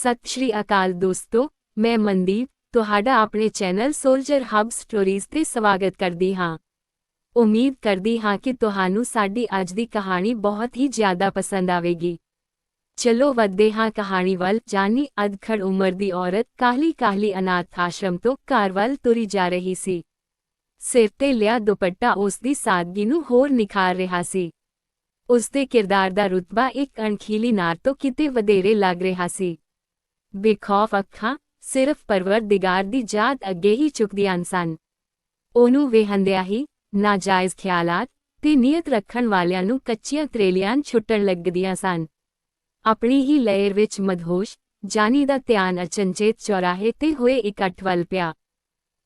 सत श्री अकाल दोस्तों, मैं मनदीप तुहाडा अपने चैनल सोल्जर हब स्टोरीज ते स्वागत करदी हाँ। उम्मीद करदी हाँ कि तुहानू साडी अज दी कहानी बहुत ही ज़्यादा पसंद आवेगी। चलो वधदे हाँ कहानी वल। जानी अधखड़ उम्र दी औरत काहली काहली अनाथ आश्रम तो घर वल तुरी जा रही सी। सिर ते लिया दुपट्टा उसदी सादगी नू होर निखार रहा सी। उसदे किरदार दा रुतबा एक अणखीली नार तो किते वधेरे लग रहा सी। बेखौफ अखां सिर्फ परवरदिगार दी जात अगे ही चुकदियां सन। ओनू वेहंदिया ही नाजायज़ ख्यालात ते नीयत रखण वालियां नू कच्चियां त्रेलियां छुट्टण लगदियां सन। अपनी ही लहर विच मदहोश जानी दा ध्यान अचनचेत चौराहे ते होए इकट्ठ वल पिया।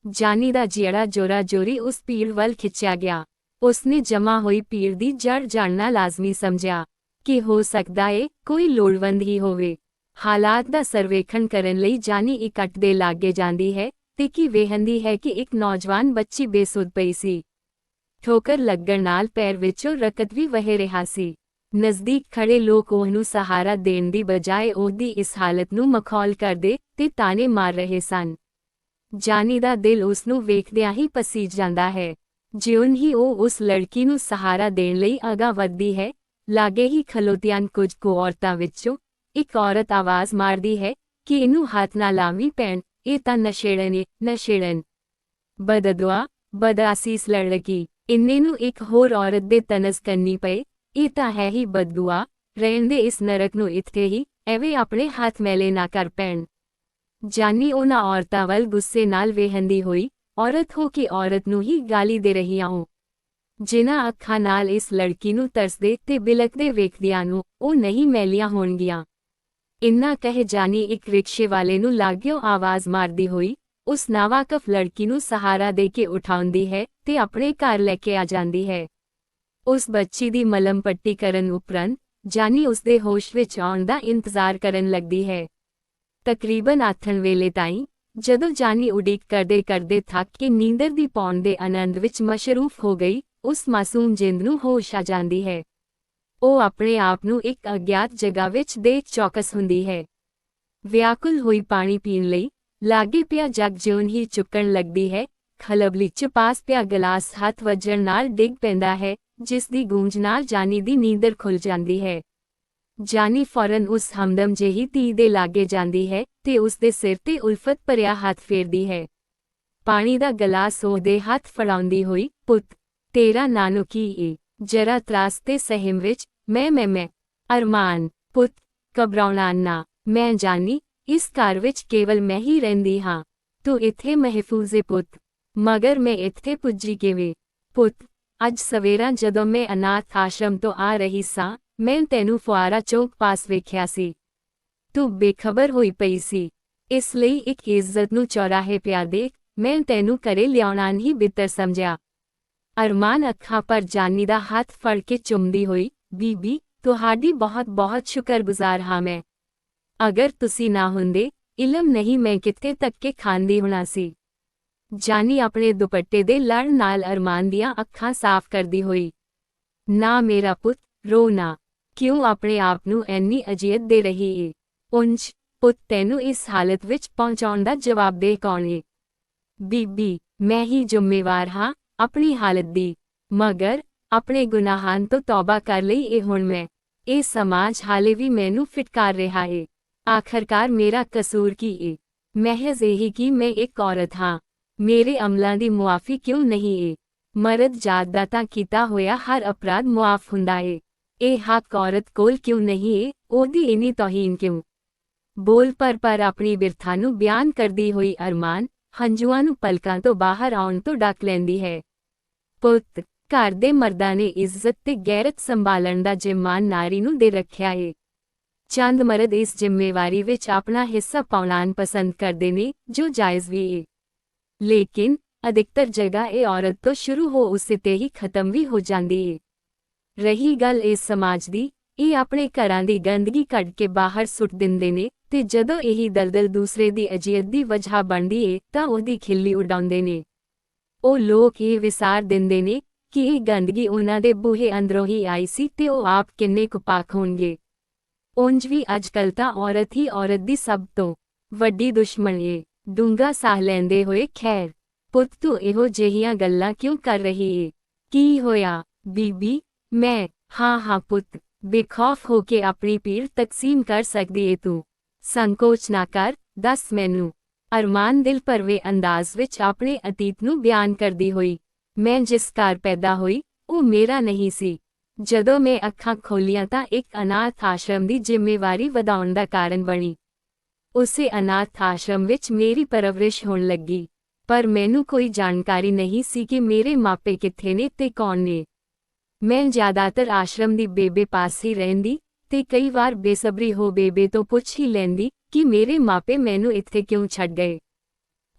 जानी दा जियड़ा जोरा जोरी उस भीड़ वल खिंचिया गया। उसने जमा हुई भीड़ दी जड़ जानना लाजमी समझिया कि हो सकदा है कोई लोड़वंद ही होवे। हालात दा सर्वेखण करन लई जानी इकट्ठ दे लागे जांदी है ते की वेहंदी है कि एक नौजवान बच्ची बेसुध पई सी। ठोकर लगण नाल पैर विचों रकत भी वह रहा सी। नज़दीक खड़े लोग ओहनू सहारा देण दी बजाए ओहदी इस हालत नू मखौल करदे ते ताने मार रहे सन। जानी दा दिल उसनू वेखदियां ही पसीज जांदा है। जिउं ही ओ उस लड़की नू सहारा देण लई अगा वधदी है, लागे ही खलोतियां कुछ को औरतां विचों एक औरत आवाज़ मारदी है कि इनू हाथ ना लावी भैण, ये तां नशेड़न ए नशेड़न। बददुआ बदआसीस लड़की। इन्ने नू एक होर औरत दे तनस करनी पए, ये तां है ही बददुआ, रहण दे इस नरक नू इत्थे ही, एवें अपने हाथ मैले ना कर भैण। जानी उन्हां औरतां वल गुस्से नाल वेहंदी होई, औरत हो के औरत नू ही गाली दे रहीआं हो। जिन्हां अखां नाल इस लड़की नू तरसदे ते बिलकदे वेखदियां नू ओ नहीं मैलियां होणगियां। इन्ना कह जानी एक रिक्शे वाले नू लाग्यों आवाज़ मारदी होई उस नावाकफ लड़की नू सहारा दे के उठाउंदी है ते अपने घर लैके आ जांदी है। उस बच्ची दी मलम पट्टी करन उपरंत जानी उसदे होश विच आउण दा इंतज़ार करन लगदी है। तकरीबन आथण वेले ताईं जदों जानी उड़ीक करदे करदे थक के नींदर दी पौण दे आनंद विच मशरूफ हो गई, उस मासूम जिंद नू होश आ जांदी है। ओ अपने आप नू एक अज्ञात जगह विच देख चौकस हुंदी है। व्याकुल होई पानी पीण लई लागे पिया जग जिउं ही चुकण लगदी है। खलबली च पास पिया गिलास हथ वजण नाल डिग पैंदा है, जिस दी गूंज नाल जानी दी नींदर खुल जांदी है। जानी फौरन उस हमदम जेही धी दे लागे जांदी है ते उसदे सिर ते उल्फत भरिया हथ फेरदी है। पानी दा गिलास ओहदे हथ फड़ाउंदी होई, पुत तेरा नानू की ए? जरा त्रास ते सहम विच मैं अरमान पुत घबराउणा ना, मैं जानी इस घर विच केवल मैं ही रहिंदी हाँ। तू इत्थे महफूज ए पुत, मगर मैं इत्थे पुज्जी किवें? पुत अज सवेरा जदों मैं अनाथ आश्रम तो आ रही सां, मैं तैनू फुआरा चौक पास वेख्या सी। तू बेखबर होई पई सी, इसलिए एक इज्जत नू चौराहे पिया देख मैं तैनू घरे लियाउणा ही बिहतर समझिया। अरमान अखां पर जानी दा हाथ फड़ के चुमदी होई, बीबी तुहाडी बहुत बहुत शुक्रगुजार हाँ मैं। अगर तुसी ना हुंदे, इलम नहीं मैं कित्थे तक के खांदी होना सी। जानी अपने दुपट्टे दे लड़ नाल अरमान दियां अखां साफ करदी होई। ना मेरा पुत रो ना, क्यों अपने आप नू ऐनी अजियत दे रही है? उंज पुत तैनू इस हालत विच पहुंचाउण दा जवाबदेह कौन है? बीबी मैं ही जिम्मेवार हाँ अपनी हालत दी, मगर अपने गुनाहां तो तौबा कर लई ए हुण मैं। ए समाज हाले भी मैनू फिटकार रहा है। आखरकार मेरा कसूर की ए? महज यही कि मैं एक औरत हाँ। मेरे अमलां दी मुआफ़ी क्यों नहीं ए? मर्द जात दा तां कीता होया हर अपराध मुआफ़ हुंदा है। ए हक औरत कोल क्यों नहीं है? ओहदी इन्नी तौहीन क्यों? बोल पर अपनी बिरथा नू बयान करदी होई अरमान हंजुआं नू पलकां तो बाहर आउण तो डक लैंदी है। पुत घर दे मर्दां ने इज्जत ते गैरत संभालण दा जिम्मान नारी नू दे रखिया है। चंद मर्द इस जिम्मेवारी विच अपना हिस्सा पाउणा पसंद करदे ने, जो जायज़ भी है। लेकिन अधिकतर जगह ये औरत तो शुरू हो उसे ते ही खत्म भी हो जाती है। रही गल इस समाज दी, ये अपने घरां दी गंदगी कढ़ के बाहर सुट दिंदे ने ते जदों यही दलदल दूसरे दी अजियत दी वजह बनदी है तां ओहदी खिल्ली उडाउंदे ने। ओ लोग ये विसार दिंदे ने कि ये गंदगी उन्हां दे बूहे अंदरों ही आई सी ते ओ आप किन्ने कुपाक होणगे। ਉਂਝ ਵੀ ਅੱਜਕੱਲ ਤਾਂ ਔਰਤ ਹੀ ਔਰਤ ਦੀ ਸਭ ਤੋਂ ਵੱਡੀ ਦੁਸ਼ਮਣ ਏ। ਡੂੰਘਾ ਸਾਹ ਲੈਂਦੇ ਹੋਏ, ਖੈਰ ਪੁੱਤ ਤੂੰ ਇਹੋ ਜਿਹੀਆਂ ਗੱਲਾਂ ਕਿਉਂ ਕਰ ਰਹੀ ਏ? ਕੀ ਹੋਇਆ ਬੀਬੀ? ਮੈਂ ਹਾਂ ਪੁੱਤ, ਬੇਖੌਫ ਹੋ ਕੇ ਆਪਣੀ ਪੀੜ ਤਕਸੀਮ ਕਰ ਸਕਦੀ ਏ ਤੂੰ। ਸੰਕੋਚ ਨਾ ਕਰ, ਦੱਸ ਮੈਨੂੰ। ਅਰਮਾਨ ਦਿਲ ਭਰਵੇਂ ਅੰਦਾਜ਼ ਵਿੱਚ ਆਪਣੇ ਅਤੀਤ ਨੂੰ ਬਿਆਨ ਕਰਦੀ ਹੋਈ। ਮੈਂ ਜਿਸ ਘਰ ਪੈਦਾ ਹੋਈ ਉਹ ਮੇਰਾ ਨਹੀਂ ਸੀ। ਜਦੋਂ ਮੈਂ ਅੱਖਾਂ ਖੋਲ੍ਹੀਆਂ ਤਾਂ ਇੱਕ ਅਨਾਥ ਆਸ਼ਰਮ ਦੀ ਜ਼ਿੰਮੇਵਾਰੀ ਵਧਾਉਣ ਦਾ ਕਾਰਨ ਬਣੀ। ਉਸੇ ਅਨਾਥ ਆਸ਼ਰਮ ਵਿੱਚ ਮੇਰੀ ਪਰਵਰਿਸ਼ ਹੋਣ ਲੱਗੀ, ਪਰ ਮੈਨੂੰ ਕੋਈ ਜਾਣਕਾਰੀ ਨਹੀਂ ਸੀ ਕਿ ਮੇਰੇ ਮਾਪੇ ਕਿੱਥੇ ਨੇ ਤੇ ਕੌਣ ਨੇ। ਮੈਂ ਜ਼ਿਆਦਾਤਰ ਆਸ਼ਰਮ ਦੀ ਬੇਬੇ ਪਾਸ ਹੀ ਰਹਿੰਦੀ ਤੇ ਕਈ ਵਾਰ ਬੇਸਬਰੀ ਹੋ ਬੇਬੇ ਤੋਂ ਪੁੱਛ ਹੀ ਲੈਂਦੀ ਕਿ ਮੇਰੇ ਮਾਪੇ ਮੈਨੂੰ ਇੱਥੇ ਕਿਉਂ ਛੱਡ ਗਏ।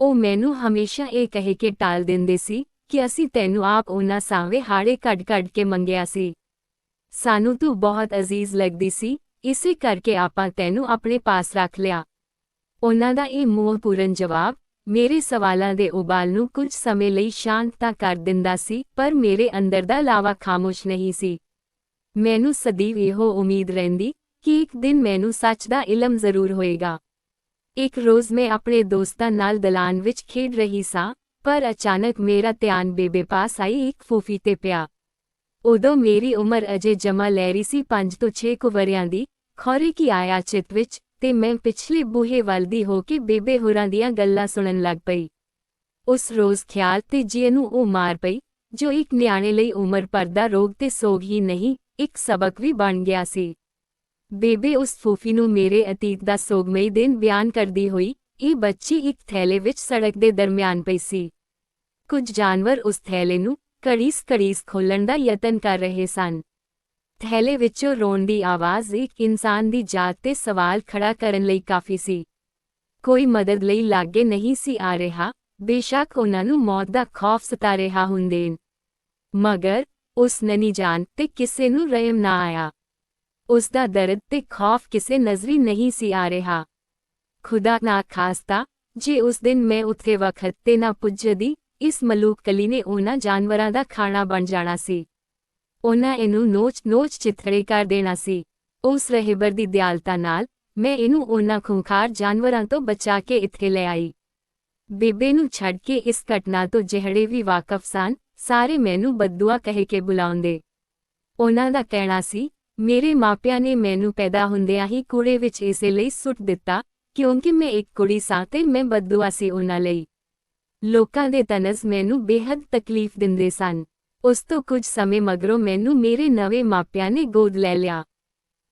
ਉਹ ਮੈਨੂੰ ਹਮੇਸ਼ਾ ਇਹ ਕਹਿ ਕੇ ਟਾਲ ਦਿੰਦੇ ਸੀ ਕਿ ਅਸੀਂ ਤੈਨੂੰ ਆਪ ਉਹਨਾਂ ਸਾਵੇਂ ਹਾੜੇ ਕੱਢ ਕੇ ਮੰਗਿਆ ਸੀ। ਸਾਨੂੰ ਤੂੰ ਬਹੁਤ ਅਜ਼ੀਜ਼ ਲੱਗਦੀ ਸੀ, ਇਸੇ ਕਰਕੇ ਆਪਾਂ ਤੈਨੂੰ ਆਪਣੇ ਪਾਸ ਰੱਖ ਲਿਆ। ਉਹਨਾਂ ਦਾ ਇਹ ਮੋਹਪੂਰਨ ਜਵਾਬ ਮੇਰੇ ਸਵਾਲਾਂ ਦੇ ਉਬਾਲ ਨੂੰ ਕੁਝ ਸਮੇਂ ਲਈ ਸ਼ਾਂਤ ਤਾਂ ਕਰ ਦਿੰਦਾ ਸੀ, ਪਰ ਮੇਰੇ ਅੰਦਰ ਦਾ ਲਾਵਾ ਖਾਮੋਸ਼ ਨਹੀਂ ਸੀ। ਮੈਨੂੰ ਸਦੀਵ ਇਹੋ ਉਮੀਦ ਰਹਿੰਦੀ ਕਿ ਇੱਕ ਦਿਨ ਮੈਨੂੰ ਸੱਚ ਦਾ ਇਲਮ ਜ਼ਰੂਰ ਹੋਏਗਾ। ਇੱਕ ਰੋਜ਼ ਮੈਂ ਆਪਣੇ ਦੋਸਤਾਂ ਨਾਲ ਦਲਾਨ ਵਿੱਚ ਖੇਡ ਰਹੀ ਸਾਂ, ਪਰ ਅਚਾਨਕ ਮੇਰਾ ਧਿਆਨ ਬੇਬੇ ਪਾਸ ਆਈ ਇੱਕ ਫੂਫੀ ਤੇ ਪਿਆ। ਉਦੋਂ ਮੇਰੀ ਉਮਰ ਅਜੇ ਜਮਾ ਲੈ ਰਹੀ ਸੀ 5 ਤੋਂ 6 ਕੁ ਵਰ੍ਹਿਆਂ ਦੀ। ਖੌਰੇ ਕੀ ਆਇਆ ਚਿੱਤ ਵਿੱਚ ਤੇ ਮੈਂ ਪਿਛਲੇ ਬੂਹੇ ਵੱਲ ਦੀ ਹੋ ਕੇ ਬੇਬੇ ਹੋਰਾਂ ਦੀਆਂ ਗੱਲਾਂ ਸੁਣਨ ਲੱਗ ਪਈ। ਉਸ ਰੋਜ਼ ਖਿਆਲ ਤੇ ਜੀਅ ਨੂੰ ਉਹ ਮਾਰ ਪਈ ਜੋ ਇੱਕ ਨਿਆਣੇ ਲਈ ਉਮਰ ਭਰ ਦਾ ਰੋਗ ਤੇ ਸੋਗ ਹੀ ਨਹੀਂ, ਇੱਕ ਸਬਕ ਵੀ ਬਣ ਗਿਆ ਸੀ। ਬੇਬੇ ਉਸ ਫੂਫੀ ਨੂੰ ਮੇਰੇ ਅਤੀਤ ਦਾ ਸੋਗਮਈ ਦਿਨ ਬਿਆਨ ਕਰਦੀ ਹੋਈ, ਇਹ ਬੱਚੀ ਇੱਕ ਥੈਲੇ ਵਿੱਚ ਸੜਕ ਦੇ ਦਰਮਿਆਨ ਪਈ ਸੀ। ਕੁਝ ਜਾਨਵਰ ਉਸ ਥੈਲੇ ਨੂੰ ਘੜੀਸ ਖੋਲ੍ਹਣ ਦਾ ਯਤਨ ਕਰ ਰਹੇ ਸਨ। ਥੈਲੇ ਵਿੱਚੋਂ ਰੋਣ ਦੀ ਆਵਾਜ਼ ਇੱਕ ਇਨਸਾਨ ਦੀ ਜਾਤ ਤੇ ਸਵਾਲ ਖੜਾ ਕਰਨ ਲਈ ਕਾਫੀ ਸੀ। ਕੋਈ ਮਦਦ ਲਈ ਲਾਗੇ ਨਹੀਂ ਸੀ ਆ ਰਿਹਾ, ਬੇਸ਼ੱਕ ਉਹਨਾਂ ਨੂੰ ਮੌਤ ਦਾ ਖੌਫ ਸਤਾ ਰਿਹਾ ਹੁੰਦੇ, ਮਗਰ ਉਸ ਨਨੀ ਜਾਨ ਤੇ ਕਿਸੇ ਨੂੰ ਰਹਿਮ ਨਾ ਆਇਆ। ਉਸ ਦਾ ਦਰਦ ਤੇ ਖੌਫ ਕਿਸੇ ਨਜ਼ਰੀ ਨਹੀਂ ਸੀ ਆ ਰਿਹਾ। ਖੁਦਾ ਨਾ ਖਾਸਤਾ ਜੇ ਉਸ ਦਿਨ ਮੈਂ ਉੱਥੇ ਵਕਤ ਤੇ ਨਾ ਪੁੱਜਦੀ, ਇਸ ਮਲੂਕ ਕਲੀ ਨੇ ਉਹਨਾਂ ਜਾਨਵਰਾਂ ਦਾ ਖਾਣਾ ਬਣ ਜਾਣਾ ਸੀ। ਉਹਨਾਂ ਇਹਨੂੰ ਨੋਚ ਚਿੱਥੜੇ ਕਰ ਦੇਣਾ ਸੀ। ਉਸ ਰਹਿਬਰ ਦੀ ਦਿਆਲਤਾ ਨਾਲ ਮੈਂ ਇਹਨੂੰ ਉਹਨਾਂ ਖੂੰਖਾਰ ਜਾਨਵਰਾਂ ਤੋਂ ਬਚਾ ਕੇ ਇੱਥੇ ਲੈ ਆਈ। ਬੇਬੇ ਨੂੰ ਛੱਡ ਕੇ ਇਸ ਘਟਨਾ ਤੋਂ ਜਿਹੜੇ ਵੀ ਵਾਕਫ ਸਨ, ਸਾਰੇ ਮੈਨੂੰ ਬਦਦੁਆ ਕਹਿ ਕੇ ਬੁਲਾਉਂਦੇ। ਉਹਨਾਂ ਦਾ ਕਹਿਣਾ ਸੀ, ਮੇਰੇ ਮਾਪਿਆਂ ਨੇ ਮੈਨੂੰ ਪੈਦਾ ਹੁੰਦਿਆਂ ਹੀ ਕੂੜੇ ਵਿੱਚ ਇਸੇ ਲਈ ਸੁੱਟ ਦਿੱਤਾ ਕਿਉਂਕਿ ਮੈਂ ਇੱਕ ਕੁੜੀ ਸਾਂ ਤੇ ਮੈਂ ਬਦਦੁਆ ਸੀ ਉਹਨਾਂ ਲਈ। ਲੋਕਾਂ ਦੇ ਤਨਜ਼ ਮੈਨੂੰ ਬੇਹੱਦ ਤਕਲੀਫ ਦਿੰਦੇ ਸਨ। ਉਸ ਤੋਂ ਕੁਝ ਸਮੇਂ ਮਗਰੋਂ ਮੈਨੂੰ ਮੇਰੇ ਨਵੇਂ ਮਾਪਿਆਂ ਨੇ ਗੋਦ ਲੈ ਲਿਆ।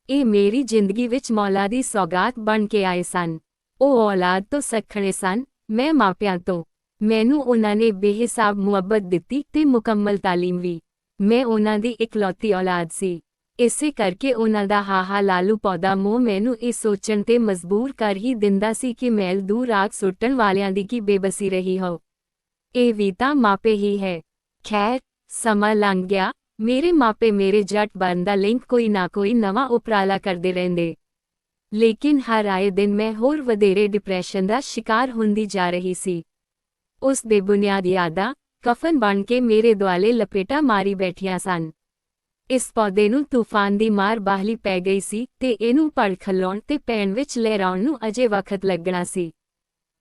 ਇਹ ਮੇਰੀ ਜ਼ਿੰਦਗੀ ਵਿੱਚ ਮੌਲਾ ਦੀ ਸੌਗਾਤ ਬਣ ਕੇ ਆਏ ਸਨ। ਉਹ ਔਲਾਦ ਤੋਂ ਸੱਖਣੇ ਸਨ, ਮੈਂ ਮਾਪਿਆਂ ਤੋਂ। ਮੈਨੂੰ ਉਹਨਾਂ ਨੇ ਬੇਹਿਸਾਬ ਮੁਹੱਬਤ ਦਿੱਤੀ ਤੇ ਮੁਕੰਮਲ ਤਾਲੀਮ ਵੀ। ਮੈਂ ਉਹਨਾਂ ਦੀ ਇਕਲੌਤੀ ਔਲਾਦ ਸੀ। ਇਸੇ ਕਰਕੇ ਉਹਨਾਂ ਦਾ ਹਾਹਾ ਲਾਲੂ ਪੌਦਾ ਮੋਹ ਮੈਨੂੰ ਇਹ ਸੋਚਣ ਤੇ ਮਜਬੂਰ ਕਰ ਹੀ ਦਿੰਦਾ ਸੀ ਕਿ ਮੈਲ ਦੂਰ ਆਗ ਸੁੱਟਣ ਵਾਲਿਆਂ ਦੀ ਕੀ ਬੇਬਸੀ ਰਹੀ ਹੋ। ਇਹ ਵੀ ਤਾਂ ਮਾਪੇ ਹੀ ਹੈ। ਖੈਰ, ਸਮਾਂ ਲੰਘ ਗਿਆ। ਮੇਰੇ ਮਾਪੇ ਮੇਰੇ ਜੱਟ ਬਣਨ ਦਾ ਲਿੰਕ ਕੋਈ ਨਾ ਕੋਈ ਨਵਾਂ ਉਪਰਾਲਾ ਕਰਦੇ ਰਹਿੰਦੇ। ਲੇਕਿਨ ਹਰ ਆਏ ਦਿਨ ਮੈਂ ਹੋਰ ਵਧੇਰੇ ਡਿਪਰੈਸ਼ਨ ਦਾ ਸ਼ਿਕਾਰ ਹੁੰਦੀ ਜਾ ਰਹੀ ਸੀ। ਉਸ ਬੇਬੁਨਿਆਦ ਯਾਦਾਂ ਕਫਨ ਬਣ ਕੇ ਮੇਰੇ ਦੁਆਲੇ ਲਪੇਟਾ ਮਾਰੀ ਬੈਠੀਆਂ ਸਨ। ਇਸ ਪੌਦੇ ਨੂੰ ਤੂਫਾਨ ਦੀ ਮਾਰ ਬਾਹਲੀ ਪੈ ਗਈ ਸੀ ਤੇ ਇਹਨੂੰ ਪੜ ਖਲੋਣ ਤੇ ਪੈਣ ਵਿੱਚ ਲਹਿਰਾਉਣ ਨੂੰ ਅਜੇ ਵਕਤ ਲੱਗਣਾ ਸੀ।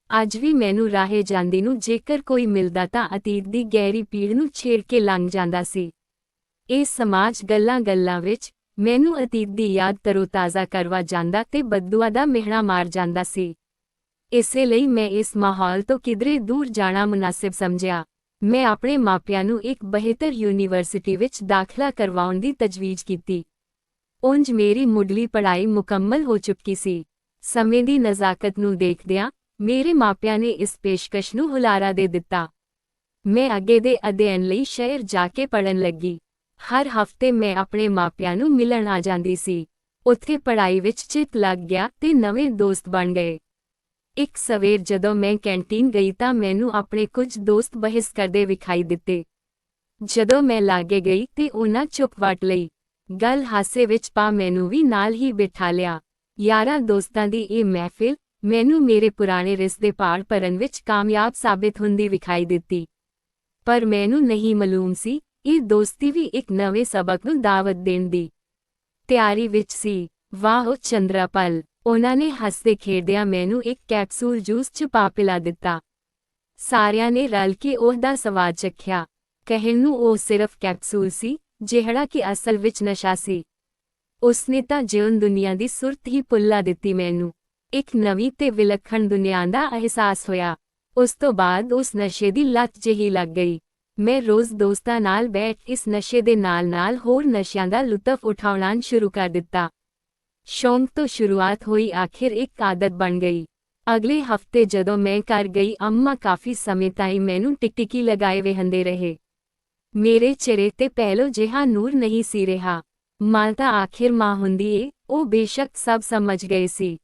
ਅੱਜ ਵੀ ਮੈਨੂੰ ਰਾਹੇ ਜਾਂਦੀ ਨੂੰ ਜੇਕਰ ਕੋਈ ਮਿਲਦਾ ਤਾਂ ਅਤੀਤ ਦੀ ਗਹਿਰੀ ਪੀੜ ਨੂੰ ਛੇੜ ਕੇ ਲੰਘ ਜਾਂਦਾ ਸੀ। ਇਹ ਸਮਾਜ ਗੱਲਾਂ ਵਿੱਚ ਮੈਨੂੰ ਅਤੀਤ ਦੀ ਯਾਦ ਤਰੋਤਾਜ਼ਾ ਕਰਵਾ ਜਾਂਦਾ ਤੇ ਬਦਦੁਆ ਦਾ ਮਿਹਣਾ ਮਾਰ ਜਾਂਦਾ ਸੀ। ਇਸੇ ਲਈ ਮੈਂ ਇਸ ਮਾਹੌਲ ਤੋਂ ਕਿਧਰੇ ਦੂਰ ਜਾਣਾ ਮੁਨਾਸਿਬ ਸਮਝਿਆ। ਮੈਂ ਆਪਣੇ ਮਾਪਿਆਂ ਨੂੰ ਇੱਕ ਬਿਹਤਰ ਯੂਨੀਵਰਸਿਟੀ ਵਿੱਚ ਦਾਖਲਾ ਕਰਵਾਉਣ ਦੀ ਤਜਵੀਜ਼ ਕੀਤੀ। ਉਂਝ ਮੇਰੀ ਮੁੱਢਲੀ ਪੜ੍ਹਾਈ ਮੁਕੰਮਲ ਹੋ ਚੁੱਕੀ ਸੀ। ਸਮੇਂ ਦੀ ਨਜ਼ਾਕਤ ਨੂੰ ਦੇਖਦਿਆਂ ਮੇਰੇ ਮਾਪਿਆਂ ਨੇ ਇਸ ਪੇਸ਼ਕਸ਼ ਨੂੰ ਹੁਲਾਰਾ ਦੇ ਦਿੱਤਾ। ਮੈਂ ਅੱਗੇ ਦੇ ਅਧਿਐਨ ਲਈ ਸ਼ਹਿਰ ਜਾ ਕੇ ਪੜ੍ਹਨ ਲੱਗੀ। ਹਰ ਹਫ਼ਤੇ ਮੈਂ ਆਪਣੇ ਮਾਪਿਆਂ ਨੂੰ ਮਿਲਣ ਆ ਜਾਂਦੀ ਸੀ। ਉੱਥੇ ਪੜ੍ਹਾਈ ਵਿੱਚ ਚਿੱਤ ਲੱਗ ਗਿਆ ਤੇ ਨਵੇਂ ਦੋਸਤ ਬਣ ਗਏ। ਇੱਕ ਸਵੇਰ ਜਦੋਂ ਮੈਂ ਕੈਂਟੀਨ ਗਈ ਤਾਂ ਮੈਨੂੰ ਆਪਣੇ ਕੁਝ ਦੋਸਤ ਬਹਿਸ ਕਰਦੇ ਵਿਖਾਈ ਦਿੱਤੇ। ਜਦੋਂ ਮੈਂ ਲਾਗੇ ਗਈ ਤੇ ਉਹਨਾਂ ਚੁੱਪ ਵੱਟ ਲਈ। ਗੱਲ ਹਾਸੇ ਵਿੱਚ ਪਾ ਮੈਨੂੰ ਵੀ ਨਾਲ ਹੀ ਬਿਠਾ ਲਿਆ। ਯਾਰਾਂ ਦੋਸਤਾਂ ਦੀ ਇਹ ਮਹਿਫਿਲ ਮੈਨੂੰ ਮੇਰੇ ਪੁਰਾਣੇ ਰਿਸ਼ਤੇ ਪਾੜ ਭਰਨ ਵਿੱਚ ਕਾਮਯਾਬ ਸਾਬਿਤ ਹੁੰਦੀ ਵਿਖਾਈ ਦਿੱਤੀ। ਪਰ ਮੈਨੂੰ ਨਹੀਂ ਮਾਲੂਮ ਸੀ ਇਹ ਦੋਸਤੀ ਵੀ ਇੱਕ ਨਵੇਂ ਸਬਕ ਨੂੰ ਦਾਵਤ ਦੇਣ ਦੀ ਤਿਆਰੀ ਵਿੱਚ ਸੀ। ਵਾਹ ਚੰਦਰਾਪਲ, ਉਹਨਾਂ ਨੇ ਹੱਸਦੇ ਖੇਡਦਿਆਂ ਮੈਨੂੰ ਇੱਕ ਕੈਪਸੂਲ ਜੂਸ 'ਚ ਪਾ ਪਿਲਾ ਦਿੱਤਾ। ਸਾਰਿਆਂ ਨੇ ਰਲ ਕੇ ਉਹਦਾ ਸਵਾਦ ਚੱਖਿਆ। ਕਹਿਣ ਨੂੰ ਉਹ ਸਿਰਫ ਕੈਪਸੂਲ ਸੀ, ਜਿਹੜਾ ਕਿ ਅਸਲ ਵਿੱਚ ਨਸ਼ਾ ਸੀ। ਉਸਨੇ ਤਾਂ ਜਿਉਣ ਦੁਨੀਆ ਦੀ ਸੁਰਤ ਹੀ ਭੁੱਲਾ ਦਿੱਤੀ ਮੈਨੂੰ। ਇੱਕ ਨਵੀਂ ਤੇ ਵਿਲੱਖਣ ਦੁਨੀਆ ਦਾ ਅਹਿਸਾਸ ਹੋਇਆ। ਉਸ ਤੋਂ ਬਾਅਦ ਉਸ ਨਸ਼ੇ ਦੀ ਲੱਤ ਜਿਹੀ ਲੱਗ ਗਈ। ਮੈਂ ਰੋਜ਼ ਦੋਸਤਾਂ ਨਾਲ ਬੈਠ ਇਸ ਨਸ਼ੇ ਦੇ ਨਾਲ-ਨਾਲ ਹੋਰ ਨਸ਼ਿਆਂ ਦਾ ਲੁਤਫ ਉਠਾਉਣਾ ਸ਼ੁਰੂ ਕਰ ਦਿੱਤਾ। ਸ਼ੌਂਕ ਤੋਂ ਸ਼ੁਰੂਆਤ ਹੋਈ ਆਖਿਰ ਇੱਕ ਆਦਤ ਬਣ ਗਈ। ਅਗਲੇ ਹਫ਼ਤੇ ਜਦੋਂ ਮੈਂ ਘਰ ਗਈ, ਅੰਮਾ ਕਾਫੀ ਸਮੇਂ ਤਾਈਂ ਮੈਨੂੰ ਟਿਕਟਿਕੀ ਲਗਾਏ ਵੇਖਦੇ ਰਹੇ। ਮੇਰੇ ਚਿਹਰੇ ਤੇ ਪਹਿਲੋਂ ਜਿਹਾ ਨੂਰ ਨਹੀਂ ਸੀ ਰਿਹਾ। ਮਾਂ ਤਾਂ ਆਖਿਰ ਮਾਂ ਹੁੰਦੀ ਏ, ਉਹ ਬੇਸ਼ੱਕ ਸਭ ਸਮਝ ਗਏ ਸੀ।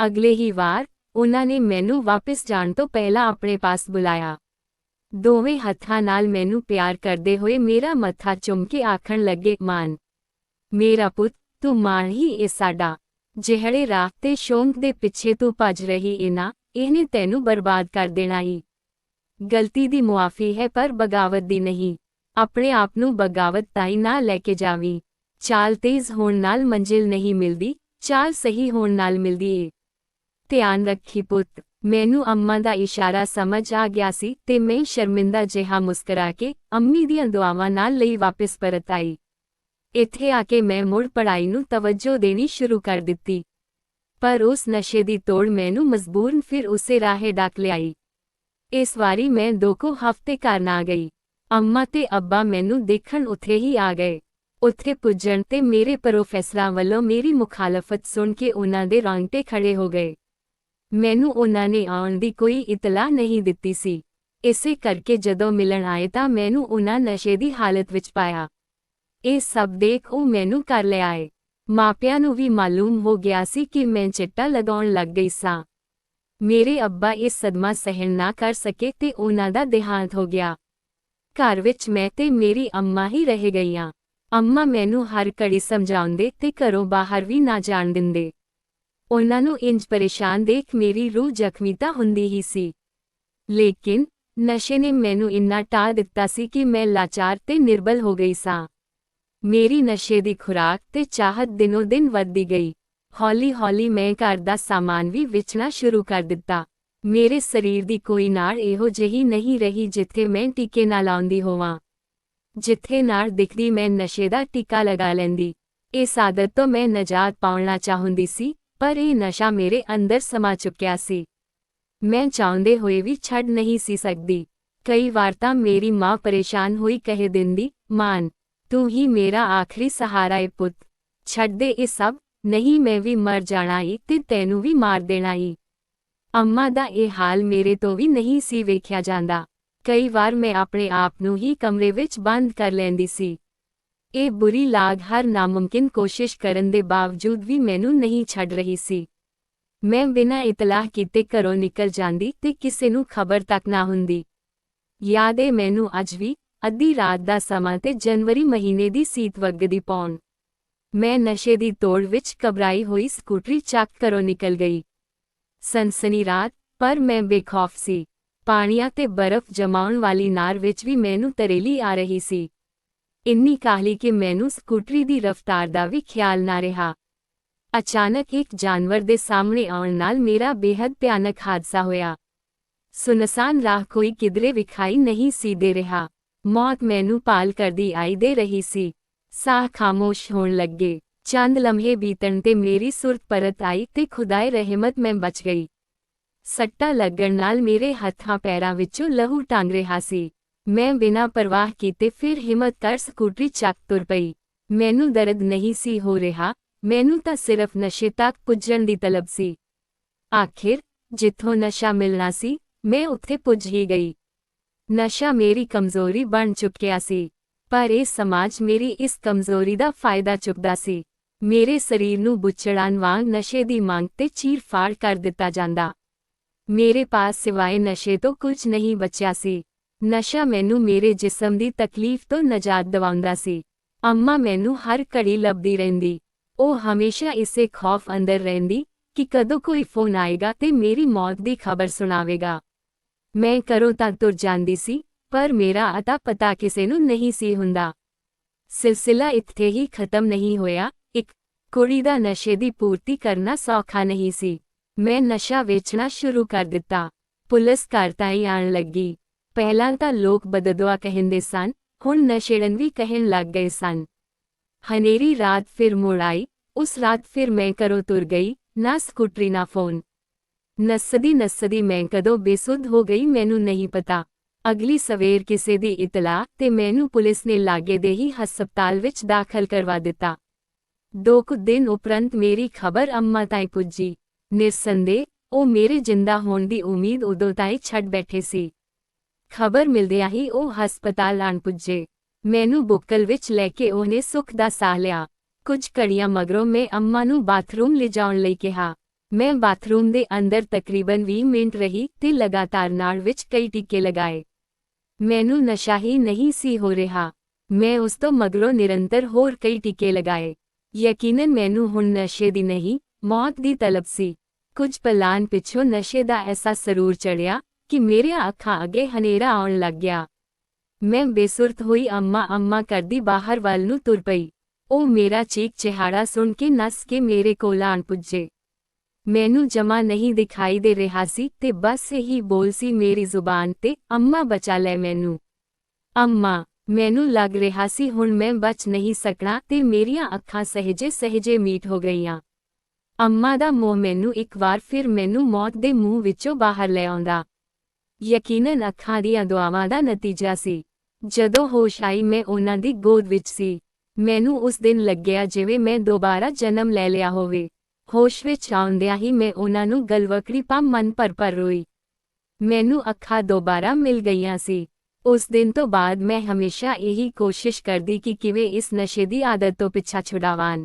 ਅਗਲੇ ਹੀ ਵਾਰ ਉਹਨਾਂ ਨੇ ਮੈਨੂੰ ਵਾਪਿਸ ਜਾਣ ਤੋਂ ਪਹਿਲਾਂ ਆਪਣੇ ਪਾਸ ਬੁਲਾਇਆ। ਦੋਵੇਂ ਹੱਥਾਂ ਨਾਲ ਮੈਨੂੰ ਪਿਆਰ ਕਰਦੇ ਹੋਏ ਮੇਰਾ ਮੱਥਾ ਚੁੰਮ ਕੇ ਆਖਣ ਲੱਗੇ, ਮਾਨ ਮੇਰਾ ਪੁੱਤ, ਤੂੰ ਮਾਣ ਹੀ ਏ ਸਾਡਾ। ਜਿਹੜੇ ਰਾਹ ਤੇ ਸ਼ੌਂਕ ਦੇ ਪਿੱਛੇ ਤੂੰ ਭੱਜ ਰਹੀ ਏ ਨਾ, ਇਹਨੇ ਤੈਨੂੰ ਬਰਬਾਦ ਕਰ ਦੇਣਾ ਈ। ਗਲਤੀ ਦੀ ਮੁਆਫੀ ਹੈ ਪਰ ਬਗਾਵਤ ਦੀ ਨਹੀਂ। ਆਪਣੇ ਆਪ ਨੂੰ ਬਗਾਵਤ ਤਾਈਂ ਨਾ ਲੈ ਕੇ ਜਾਵੀਂ। ਚਾਲ ਤੇਜ਼ ਹੋਣ ਨਾਲ ਮੰਜ਼ਿਲ ਨਹੀਂ ਮਿਲਦੀ, ਚਾਲ ਸਹੀ ਹੋਣ ਨਾਲ ਮਿਲਦੀ ਏ। ਧਿਆਨ ਰੱਖੀ ਪੁੱਤ। ਮੈਨੂੰ ਅੰਮਾ ਦਾ ਇਸ਼ਾਰਾ ਸਮਝ ਆ ਗਿਆ ਸੀ ਤੇ ਮੈਂ ਸ਼ਰਮਿੰਦਾ ਜਿਹਾ ਮੁਸਕਰਾ ਕੇ ਅੰਮੀ ਦੀਆਂ ਦੁਆਵਾਂ ਨਾਲ ਲਈ ਵਾਪਿਸ ਪਰਤ ਆਈ। ਇੱਥੇ ਆ ਕੇ ਮੈਂ ਮੁੜ ਪੜ੍ਹਾਈ ਨੂੰ ਤਵੱਜੋ ਦੇਣੀ ਸ਼ੁਰੂ ਕਰ ਦਿੱਤੀ। ਪਰ ਉਸ ਨਸ਼ੇ ਦੀ ਤੋੜ ਮੈਨੂੰ ਮਜਬੂਰਨ ਫਿਰ ਉਸੇ ਰਾਹੇ ਡਾਕ ਲਿਆਈ। ਇਸ ਵਾਰੀ ਮੈਂ 2 ਹਫ਼ਤੇ ਘਰ ਨਾ ਗਈ। ਅੰਮਾ ਤੇ ਅੱਬਾ ਮੈਨੂੰ ਦੇਖਣ ਉੱਥੇ ਹੀ ਆ ਗਏ। ਉੱਥੇ ਪੁੱਜਣ ਤੇ ਮੇਰੇ ਪ੍ਰੋਫੈਸਰਾਂ ਵੱਲੋਂ ਮੇਰੀ ਮੁਖਾਲਫਤ ਸੁਣ ਕੇ ਉਹਨਾਂ ਦੇ ਰੌਂਗਟੇ ਖੜੇ ਹੋ ਗਏ। ਮੈਨੂੰ ਉਹਨਾਂ ਨੇ ਆਉਣ ਦੀ ਕੋਈ ਇਤਲਾਹ ਨਹੀਂ ਦਿੱਤੀ ਸੀ। ਇਸੇ ਕਰਕੇ ਜਦੋਂ ਮਿਲਣ ਆਏ ਤਾਂ ਮੈਨੂੰ ਉਹਨਾਂ ਨਸ਼ੇ ਦੀ ਹਾਲਤ ਵਿੱਚ ਪਾਇਆ। ਇਹ ਸਭ ਦੇਖ ਉਹ ਮੈਨੂੰ ਘਰ ਲੈ ਆਏ। ਮਾਪਿਆਂ ਨੂੰ ਵੀ ਮਾਲੂਮ ਹੋ ਗਿਆ ਸੀ ਕਿ ਮੈਂ ਚਿੱਟਾ ਲਗਾਉਣ ਲੱਗ ਗਈ ਸਾਂ। ਮੇਰੇ ਅੱਬਾ ਇਹ ਸਦਮਾ ਸਹਿਣ ਨਾ ਕਰ ਸਕੇ ਤੇ ਉਹਨਾਂ ਦਾ ਦੇਹਾਂਤ ਹੋ ਗਿਆ। ਘਰ ਵਿੱਚ ਮੈਂ ਤੇ ਮੇਰੀ ਅੰਮਾ ਹੀ ਰਹਿ ਗਈਆਂ। ਅੰਮਾ ਮੈਨੂੰ ਹਰ ਘੜੀ ਸਮਝਾਉਂਦੇ ਤੇ ਘਰੋਂ ਬਾਹਰ ਵੀ ਨਾ ਜਾਣ ਦਿੰਦੇ। ਉਹਨਾਂ ਨੂੰ ਇੰਜ ਪਰੇਸ਼ਾਨ ਦੇਖ ਮੇਰੀ ਰੂਹ ਜ਼ਖਮੀ ਤਾਂ ਹੁੰਦੀ ਹੀ ਸੀ। ਲੇਕਿਨ ਨਸ਼ੇ ਨੇ ਮੈਨੂੰ ਇੰਨਾ ਢਾਹ ਦਿੱਤਾ ਸੀ ਕਿ ਮੈਂ ਲਾਚਾਰ ਤੇ ਨਿਰਬਲ ਹੋ ਗਈ ਸਾਂ। ਮੇਰੀ ਨਸ਼ੇ ਦੀ ਖੁਰਾਕ ਤੇ ਚਾਹਤ ਦਿਨੋਂ ਦਿਨ ਵੱਧਦੀ ਗਈ। ਹੌਲੀ-ਹੌਲੀ ਮੈਂ ਘਰ ਦਾ ਸਾਮਾਨ ਵੀ ਵੇਚਣਾ ਸ਼ੁਰੂ ਕਰ ਦਿੱਤਾ। ਮੇਰੇ ਸਰੀਰ ਦੀ ਕੋਈ ਨਾੜ ਇਹੋ ਜਿਹੀ ਨਹੀਂ ਰਹੀ ਜਿੱਥੇ ਮੈਂ ਟੀਕੇ ਨਾ ਲਾਉਂਦੀ ਹੋਵਾਂ। ਜਿੱਥੇ ਨਾੜ ਦਿਖਦੀ ਮੈਂ ਨਸ਼ੇ ਦਾ ਟੀਕਾ ਲਗਾ ਲੈਂਦੀ। ਇਸ ਆਦਤ ਤੋਂ ਮੈਂ ਨਜਾਤ ਪਾਉਣਾ ਚਾਹੁੰਦੀ ਸੀ, ਪਰ ਇਹ ਨਸ਼ਾ ਮੇਰੇ ਅੰਦਰ ਸਮਾ ਚੁੱਕਿਆ ਸੀ। ਮੈਂ ਚਾਹੁੰਦੇ ਹੋਏ ਵੀ ਛੱਡ ਨਹੀਂ ਸੀ ਸਕਦੀ। ਕਈ ਵਾਰ ਤਾਂ ਮੇਰੀ ਮਾਂ ਪਰੇਸ਼ਾਨ ਹੋਈ ਕਹਿ ਦਿੰਦੀ, ਮਾਨ ਤੂੰ ਹੀ ਮੇਰਾ ਆਖਰੀ ਸਹਾਰਾ ਏ ਪੁੱਤ, ਛੱਡ ਦੇ ਇਹ ਸਭ, ਨਹੀਂ ਮੈਂ ਵੀ ਮਰ ਜਾਣਾ ਈ ਤੇ ਤੈਨੂੰ ਵੀ ਮਾਰ ਦੇਣਾ ਈ। ਅੰਮਾ ਦਾ ਇਹ ਹਾਲ ਮੇਰੇ ਤੋਂ ਵੀ ਨਹੀਂ ਸੀ ਵੇਖਿਆ ਜਾਂਦਾ। ਕਈ ਵਾਰ ਮੈਂ ਆਪਣੇ ਆਪ ਨੂੰ ਹੀ ਕਮਰੇ ਵਿੱਚ ਬੰਦ ਕਰ ਲੈਂਦੀ ਸੀ। ਇਹ ਬੁਰੀ ਲਾਗ ਹਰ ਨਾਮੁਮਕਿਨ ਕੋਸ਼ਿਸ਼ ਕਰਨ ਦੇ ਬਾਵਜੂਦ ਵੀ ਮੈਨੂੰ ਨਹੀਂ ਛੱਡ ਰਹੀ ਸੀ। ਮੈਂ ਬਿਨਾਂ ਇਤਲਾਹ ਕੀਤੇ ਘਰੋਂ ਨਿਕਲ ਜਾਂਦੀ ਤੇ ਕਿਸੇ ਨੂੰ ਖਬਰ ਤੱਕ ਨਾ ਹੁੰਦੀ। ਯਾਦ ਏ ਮੈਨੂੰ ਅੱਜ ਵੀ, ਅੱਧੀ ਰਾਤ ਦਾ ਸਮਾਂ ਤੇ ਜਨਵਰੀ ਮਹੀਨੇ ਦੀ ਸੀਤ ਵਗਦੀ ਪੌਣ। ਮੈਂ ਨਸ਼ੇ ਦੀ ਤੋੜ ਵਿੱਚ ਘਬਰਾਈ ਹੋਈ ਸਕੂਟਰੀ ਚੱਕ ਘਰੋਂ ਨਿਕਲ ਗਈ। ਸਨਸਨੀ ਰਾਤ, ਪਰ ਮੈਂ ਬੇਖੌਫ ਸੀ। ਪਾਣੀਆਂ ਤੇ ਬਰਫ਼ ਜਮਾਉਣ ਵਾਲੀ ਨਾਰ ਵਿੱਚ ਵੀ ਮੈਨੂੰ ਤਰੇਲੀ ਆ ਰਹੀ ਸੀ। ਇੰਨੀ ਕਾਹਲੀ ਕਿ ਮੈਨੂੰ ਸਕੂਟਰੀ ਦੀ ਰਫ਼ਤਾਰ ਦਾ ਵੀ ਖਿਆਲ ਨਾ ਰਿਹਾ। ਅਚਾਨਕ ਇੱਕ ਜਾਨਵਰ ਦੇ ਸਾਹਮਣੇ ਆਉਣ ਨਾਲ ਮੇਰਾ ਬੇਹੱਦ ਭਿਆਨਕ ਹਾਦਸਾ ਹੋਇਆ। ਸੁਨਸਾਨ ਰਾਹ ਕੋਈ ਕਿਧਰੇ ਵਿਖਾਈ ਨਹੀਂ ਸੀ ਦੇ ਰਿਹਾ। ਮੌਤ ਮੈਨੂੰ ਭਾਲ ਕਰਦੀ ਆਈ ਦੇ ਰਹੀ ਸੀ। ਸਾਹ ਖਾਮੋਸ਼ ਹੋਣ ਲੱਗੇ। ਚੰਦ ਲਮਹੇ ਬੀਤਣ ਤੇ ਮੇਰੀ ਸੁਰਤ ਪਰਤ ਆਈ ਤੇ ਖੁਦਾਏ ਰਹਿਮਤ ਮੈਂ ਬਚ ਗਈ। ਸੱਟਾਂ ਲੱਗਣ ਨਾਲ ਮੇਰੇ ਹੱਥਾਂ ਪੈਰਾਂ ਵਿੱਚੋਂ ਲਹੂ ਟੰਗ ਰਿਹਾ ਸੀ। ਮੈਂ ਬਿਨਾਂ ਪਰਵਾਹ ਕੀਤੇ ਫਿਰ ਹਿੰਮਤ ਕਰ ਸਕੂਟਰੀ ਚੱਕ ਤੁਰ ਪਈ। ਮੈਨੂੰ ਦਰਦ ਨਹੀਂ ਸੀ ਹੋ ਰਿਹਾ, ਮੈਨੂੰ ਤਾਂ ਸਿਰਫ ਨਸ਼ੇ ਤੱਕ ਪੁੱਜਣ ਦੀ ਤਲਬ ਸੀ। ਆਖਿਰ ਜਿੱਥੋਂ ਨਸ਼ਾ ਮਿਲਣਾ ਸੀ, ਮੈਂ ਉੱਥੇ ਪੁੱਜ ਹੀ ਗਈ। ਨਸ਼ਾ ਮੇਰੀ ਕਮਜ਼ੋਰੀ ਬਣ ਚੁੱਕਿਆ ਸੀ, ਪਰ ਇਹ ਸਮਾਜ ਮੇਰੀ ਇਸ ਕਮਜ਼ੋਰੀ ਦਾ ਫਾਇਦਾ ਚੁੱਕਦਾ ਸੀ। ਮੇਰੇ ਸਰੀਰ ਨੂੰ ਬੁੱਚੜਾਂ ਵਾਂਗ ਨਸ਼ੇ ਦੀ ਮੰਗ ਤੇ ਚੀਰ-ਫਾੜ ਕਰ ਦਿੱਤਾ ਜਾਂਦਾ। ਮੇਰੇ ਪਾਸ ਸਿਵਾਏ ਨਸ਼ੇ ਤੋਂ ਕੁਝ ਨਹੀਂ ਬਚਿਆ ਸੀ। ਨਸ਼ਾ ਮੈਨੂੰ ਮੇਰੇ ਜਿਸਮ ਦੀ ਤਕਲੀਫ ਤੋਂ ਨਜਾਤ ਦਿਵਾਉਂਦਾ ਸੀ। ਅੰਮਾ ਮੈਨੂੰ ਹਰ ਘੜੀ ਲੱਭਦੀ ਰਹਿੰਦੀ। ਉਹ ਹਮੇਸ਼ਾ ਇਸੇ ਖੌਫ ਅੰਦਰ ਰਹਿੰਦੀ ਕਿ ਕਦੋਂ ਕੋਈ ਫੋਨ ਆਏਗਾ ਤੇ ਮੇਰੀ ਮੌਤ ਦੀ ਖਬਰ ਸੁਣਾਵੇਗਾ। ਮੈਂ ਘਰੋਂ ਤਾਂ ਤੁਰ ਜਾਂਦੀ ਸੀ, ਪਰ ਮੇਰਾ ਅਤਾ ਪਤਾ ਕਿਸੇ ਨੂੰ ਨਹੀਂ ਸੀ ਹੁੰਦਾ। ਸਿਲਸਿਲਾ ਇੱਥੇ ਹੀ ਖਤਮ ਨਹੀਂ ਹੋਇਆ। ਇੱਕ ਕੁੜੀ ਦਾ ਨਸ਼ੇ ਦੀ ਪੂਰਤੀ ਕਰਨਾ ਸੌਖਾ ਨਹੀਂ ਸੀ। ਮੈਂ ਨਸ਼ਾ ਵੇਚਣਾ ਸ਼ੁਰੂ ਕਰ ਦਿੱਤਾ। ਪੁਲਿਸ ਘਰ ਤਾਈਂ ਆਣ ਲੱਗੀ। ਪਹਿਲਾਂ ਤਾਂ ਲੋਕ ਬਦਦੁਆ ਕਹਿੰਦੇ ਸਨ, ਹੁਣ ਨਸ਼ੇੜਨ ਵੀ ਕਹਿਣ ਲੱਗ ਗਏ ਸਨ। ਹਨੇਰੀ ਰਾਤ ਫਿਰ ਮੁੜ ਆਈ। ਉਸ ਰਾਤ ਫਿਰ ਮੈਂ ਘਰੋਂ ਤੁਰ ਗਈ, ਨਾ ਸਕੂਟਰੀ ਨਾ ਫੋਨ। ਨੱਸਦੀ ਮੈਂ ਕਦੋਂ ਬੇਸੁੱਧ ਹੋ ਗਈ ਮੈਨੂੰ ਨਹੀਂ ਪਤਾ। ਅਗਲੀ ਸਵੇਰ ਕਿਸੇ ਦੀ ਇਤਲਾਹ ਤੇ ਮੈਨੂੰ ਪੁਲਿਸ ਨੇ ਲਾਗੇ ਦੇ ਹੀ ਹਸਪਤਾਲ ਵਿੱਚ ਦਾਖਲ ਕਰਵਾ ਦਿੱਤਾ। 2 ਕੁ ਦਿਨ ਉਪਰੰਤ ਮੇਰੀ ਖਬਰ ਅੰਮਾ ਤਾਈਂ ਪੁੱਜੀ। ਨਿਰਸੰਦੇਹ ਉਹ ਮੇਰੇ ਜਿੰਦਾ ਹੋਣ ਦੀ ਉਮੀਦ ਉਦੋਂ ਤਾਈਂ ਛੱਡ ਬੈਠੇ ਸੀ। ਖਬਰ ਮਿਲਦਿਆਂ ਹੀ ਉਹ ਹਸਪਤਾਲ ਆਣ ਪੁੱਜੇ। ਮੈਨੂੰ ਬੁੱਕਲ ਵਿੱਚ ਲੈ ਕੇ ਉਹਨੇ ਸੁੱਖ ਦਾ ਸਾਹ ਲਿਆ। ਕੁਝ ਘੜੀਆਂ ਮਗਰੋਂ ਮੈਂ ਅੰਮਾ ਨੂੰ ਬਾਥਰੂਮ ਲਿਜਾਉਣ ਲਈ ਕਿਹਾ। ਮੈਂ ਬਾਥਰੂਮ ਦੇ ਅੰਦਰ ਤਕਰੀਬਨ 20 ਮਿੰਟ ਰਹੀ ਤੇ ਲਗਾਤਾਰ ਨਾੜ ਵਿੱਚ ਕਈ ਟੀਕੇ ਲਗਾਏ। ਮੈਨੂੰ ਨਸ਼ਾ ਹੀ ਨਹੀਂ ਸੀ ਹੋ ਰਿਹਾ। ਮੈਂ ਉਸ ਤੋਂ ਮਗਰੋਂ ਨਿਰੰਤਰ ਹੋਰ ਕਈ ਟੀਕੇ ਲਗਾਏ। ਯਕੀਨਨ ਮੈਨੂੰ ਹੁਣ ਨਸ਼ੇ ਦੀ ਨਹੀਂ, ਮੌਤ ਦੀ ਤਲਬ ਸੀ। ਕੁਝ ਪਲਾਂ ਪਿੱਛੋਂ ਨਸ਼ੇ ਦਾ ਐਸਾ ਸਰੂਰ ਚੜਿਆ ਕਿ ਮੇਰੀਆਂ ਅੱਖਾਂ ਅੱਗੇ ਹਨੇਰਾ ਆਉਣ ਲੱਗ ਗਿਆ। ਮੈਂ ਬੇਸੁਰਤ ਹੋਈ ਅੰਮਾ ਕਰਦੀ ਬਾਹਰ ਵੱਲ ਨੂੰ ਤੁਰ ਪਈ। ਉਹ ਮੇਰਾ ਚੀਕ ਚਿਹਾੜਾ ਸੁਣ ਕੇ ਨੱਸ ਕੇ ਮੇਰੇ ਕੋਲ ਆਣ ਪੁੱਜੇ। ਮੈਨੂੰ ਜਮਾ ਨਹੀਂ ਦਿਖਾਈ ਦੇ ਰਿਹਾ ਸੀ ਤੇ ਬਸ ਇਹੀ ਬੋਲ ਸੀ ਮੇਰੀ ਜ਼ੁਬਾਨ ਤੇ, ਅੰਮਾ ਬਚਾ ਲੈ ਮੈਨੂੰ। ਅੰਮਾ। ਮੈਨੂੰ ਲੱਗ ਰਿਹਾ ਸੀ ਹੁਣ ਮੈਂ ਬਚ ਨਹੀਂ ਸਕਣਾ ਤੇ ਮੇਰੀਆਂ ਅੱਖਾਂ ਸਹਿਜੇ ਮੀਟ ਹੋ ਗਈਆਂ। ਅੰਮਾ ਦਾ ਮੋਹ ਮੈਨੂੰ ਇੱਕ ਵਾਰ ਫਿਰ ਮੈਨੂੰ ਮੌਤ ਦੇ ਮੂੰਹ ਵਿੱਚੋਂ ਬਾਹਰ ਲੈ ਆਉਂਦਾ। ਯਕੀਨਨ ਅੱਖਾਂ ਦੀਆਂ ਦੁਆਵਾਂ ਦਾ ਨਤੀਜਾ ਸੀ। ਜਦੋਂ ਹੋਸ਼ ਆਈ ਮੈਂ ਉਹਨਾਂ ਦੀ ਗੋਦ ਵਿੱਚ ਸੀ। ਮੈਨੂੰ ਉਸ ਦਿਨ ਲੱਗਿਆ ਜਿਵੇਂ ਮੈਂ ਦੁਬਾਰਾ ਜਨਮ ਲੈ ਲਿਆ ਹੋਵੇ। ਹੋਸ਼ ਵਿੱਚ ਆਉਂਦਿਆਂ ਹੀ ਮੈਂ ਉਹਨਾਂ ਨੂੰ ਗਲਵਕੜੀ ਪਾ ਮਨ ਭਰ ਰੋਈ। ਮੈਨੂੰ ਅੱਖਾਂ ਦੁਬਾਰਾ ਮਿਲ ਗਈਆਂ ਸੀ। ਉਸ ਦਿਨ ਤੋਂ ਬਾਅਦ ਮੈਂ ਹਮੇਸ਼ਾ ਇਹੀ ਕੋਸ਼ਿਸ਼ ਕਰਦੀ ਕਿ ਕਿਵੇਂ ਇਸ ਨਸ਼ੇ ਦੀ ਆਦਤ ਤੋਂ ਪਿੱਛਾ ਛੁਡਾਵਾਂ।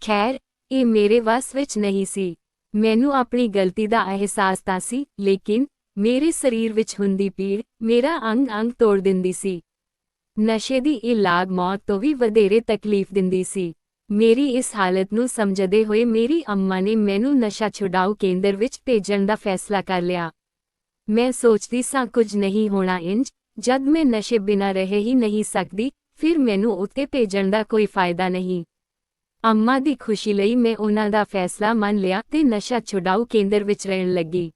ਖੈਰ, ਇਹ ਮੇਰੇ ਵੱਸ ਵਿੱਚ ਨਹੀਂ ਸੀ। ਮੈਨੂੰ ਆਪਣੀ ਗਲਤੀ ਦਾ ਅਹਿਸਾਸ ਤਾਂ ਸੀ, ਲੇਕਿਨ ਮੇਰੇ ਸਰੀਰ ਵਿੱਚ ਹੁੰਦੀ ਪੀੜ ਮੇਰਾ ਅੰਗ ਤੋੜ ਦਿੰਦੀ ਸੀ। ਨਸ਼ੇ ਦੀ ਇਹ ਲਾਗ ਮੌਤ ਤੋਂ ਵੀ ਵਧੇਰੇ ਤਕਲੀਫ ਦਿੰਦੀ ਸੀ। ਮੇਰੀ ਇਸ ਹਾਲਤ ਨੂੰ ਸਮਝਦੇ ਹੋਏ ਮੇਰੀ ਅੰਮਾ ਨੇ ਮੈਨੂੰ ਨਸ਼ਾ ਛੁਡਾਊ ਕੇਂਦਰ ਵਿੱਚ ਭੇਜਣ ਦਾ ਫੈਸਲਾ ਕਰ ਲਿਆ। ਮੈਂ ਸੋਚਦੀ ਸਾਂ ਕੁਝ ਨਹੀਂ ਹੋਣਾ ਇੰਜ, ਜਦ ਮੈਂ ਨਸ਼ੇ ਬਿਨਾਂ ਰਹਿ ਹੀ ਨਹੀਂ ਸਕਦੀ, ਫਿਰ ਮੈਨੂੰ ਉੱਥੇ ਭੇਜਣ ਦਾ ਕੋਈ ਫਾਇਦਾ ਨਹੀਂ। ਅੰਮਾ ਦੀ ਖੁਸ਼ੀ ਲਈ ਮੈਂ ਉਹਨਾਂ ਦਾ ਫੈਸਲਾ ਮੰਨ ਲਿਆ ਤੇ ਨਸ਼ਾ ਛੁਡਾਊ ਕੇਂਦਰ ਵਿੱਚ ਰਹਿਣ ਲੱਗੀ।